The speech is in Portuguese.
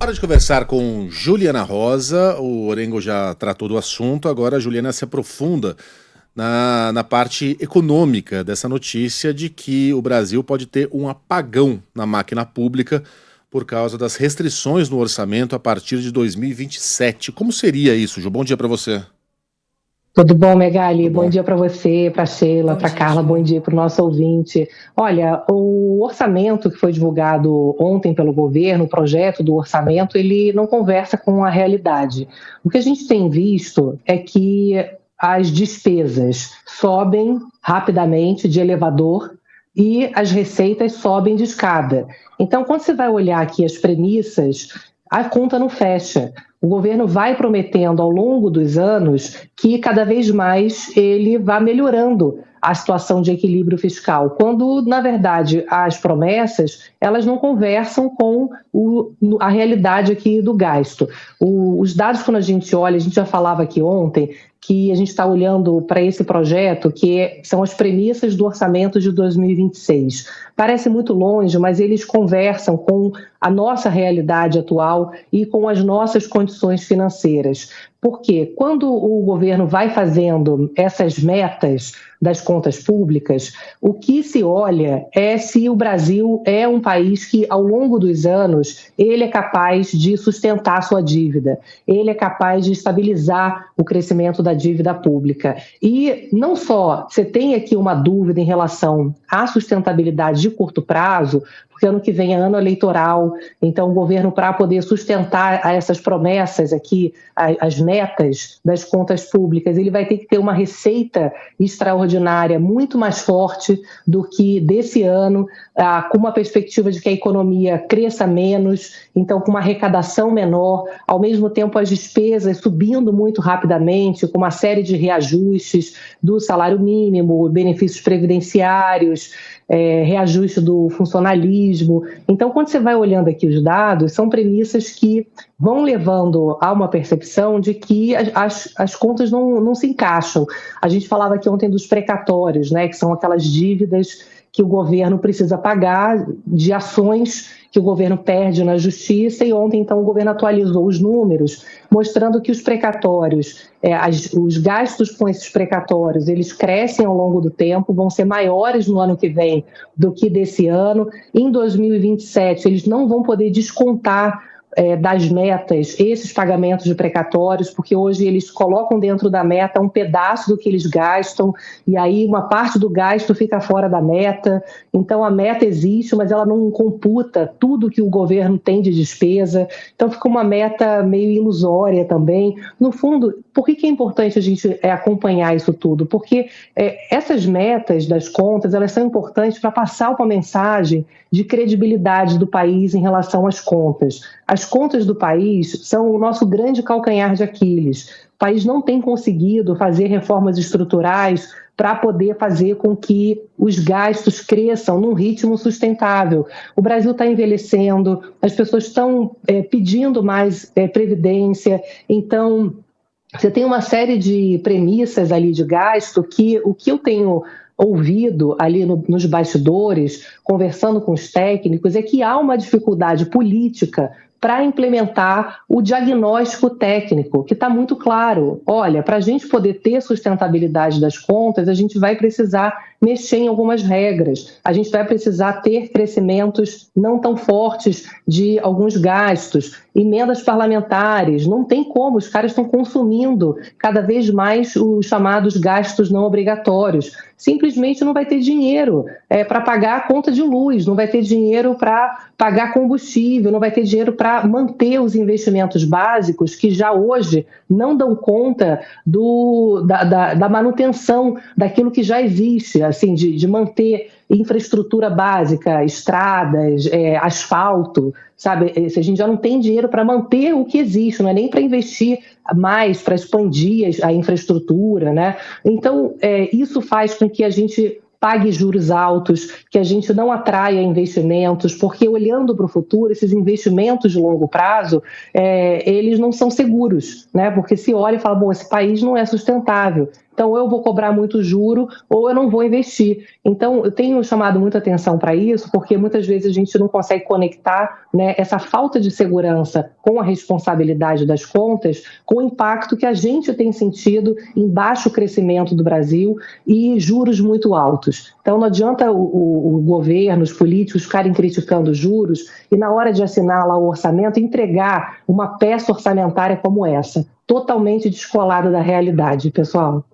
Hora de conversar com Juliana Rosa. O Orengo já tratou do assunto, agora a Juliana se aprofunda na parte econômica dessa notícia de que o Brasil pode ter um apagão na máquina pública por causa das restrições no orçamento a partir de 2027. Como seria isso, Ju? Bom dia para você. Tudo bom, Megali? Tudo Bom bom. dia para você, para Sheila, para Carla, bom dia para o nosso ouvinte. Olha, o orçamento que foi divulgado ontem pelo governo, o projeto do orçamento, ele não conversa com a realidade. O que a gente tem visto é que as despesas sobem rapidamente de elevador e as receitas sobem de escada. Então, quando você vai olhar aqui as premissas, a conta não fecha. O governo vai prometendo ao longo dos anos que cada vez mais ele vai melhorando a situação de equilíbrio fiscal, quando, na verdade, as promessas elas não conversam com a realidade aqui do gasto. Os dados, quando a gente olha, a gente já falava aqui ontem, que a gente está olhando para esse projeto, que são as premissas do orçamento de 2026. Parece muito longe, mas eles conversam com a nossa realidade atual e com as nossas condições financeiras. Porque quando o governo vai fazendo essas metas das contas públicas, o que se olha é se o Brasil é um país que, ao longo dos anos, ele é capaz de sustentar a sua dívida, ele é capaz de estabilizar o crescimento da dívida pública. E não só você tem aqui uma dúvida em relação à sustentabilidade de curto prazo, porque ano que vem é ano eleitoral, então o governo, para poder sustentar essas promessas aqui, as metas das contas públicas, ele vai ter que ter uma receita extraordinária muito mais forte do que desse ano, com uma perspectiva de que a economia cresça menos, então com uma arrecadação menor, ao mesmo tempo as despesas subindo muito rapidamente, com uma série de reajustes do salário mínimo, benefícios previdenciários, reajuste do funcionalismo. Então, quando você vai olhando aqui os dados, são premissas que vão levando a uma percepção de que as contas não se encaixam. A gente falava aqui ontem dos precatórios, né, que são aquelas dívidas que o governo precisa pagar de ações que o governo perde na justiça, e ontem, então, o governo atualizou os números, mostrando que os precatórios, os gastos com esses precatórios, eles crescem ao longo do tempo, vão ser maiores no ano que vem do que desse ano. Em 2027, eles não vão poder descontar das metas esses pagamentos de precatórios, porque hoje eles colocam dentro da meta um pedaço do que eles gastam, e aí uma parte do gasto fica fora da meta. Então a meta existe, mas ela não computa tudo que o governo tem de despesa, então fica uma meta meio ilusória também. No fundo, por que é importante a gente acompanhar isso tudo? Porque essas metas das contas, elas são importantes para passar uma mensagem de credibilidade do país em relação às contas. As contas do país são o nosso grande calcanhar de Aquiles. O país não tem conseguido fazer reformas estruturais para poder fazer com que os gastos cresçam num ritmo sustentável. O Brasil está envelhecendo, as pessoas estão pedindo mais previdência, então você tem uma série de premissas ali de gasto que o que eu tenho ouvido ali nos bastidores, conversando com os técnicos, é que há uma dificuldade política para implementar o diagnóstico técnico, que está muito claro. Olha, para a gente poder ter sustentabilidade das contas, a gente vai precisar mexer em algumas regras, a gente vai precisar ter crescimentos não tão fortes de alguns gastos, emendas parlamentares, não tem como, os caras estão consumindo cada vez mais os chamados gastos não obrigatórios. Simplesmente não vai ter dinheiro para pagar a conta de luz, não vai ter dinheiro para pagar combustível, não vai ter dinheiro para manter os investimentos básicos que já hoje não dão conta da manutenção daquilo que já existe, assim, de manter infraestrutura básica, estradas, asfalto, sabe? Se a gente já não tem dinheiro para manter o que existe, não é nem para investir mais, para expandir a infraestrutura, né? Então, isso faz com que a gente pague juros altos, que a gente não atraia investimentos, porque olhando para o futuro, esses investimentos de longo prazo, eles não são seguros, né? Porque se olha e fala, bom, esse país não é sustentável. então eu vou cobrar muito juro ou eu não vou investir. Então, eu tenho chamado muita atenção para isso, porque muitas vezes a gente não consegue conectar, né, essa falta de segurança com a responsabilidade das contas, com o impacto que a gente tem sentido em baixo crescimento do Brasil e juros muito altos. Então, não adianta o governo, os políticos ficarem criticando juros e, na hora de assinar lá o orçamento, entregar uma peça orçamentária como essa, totalmente descolada da realidade, pessoal.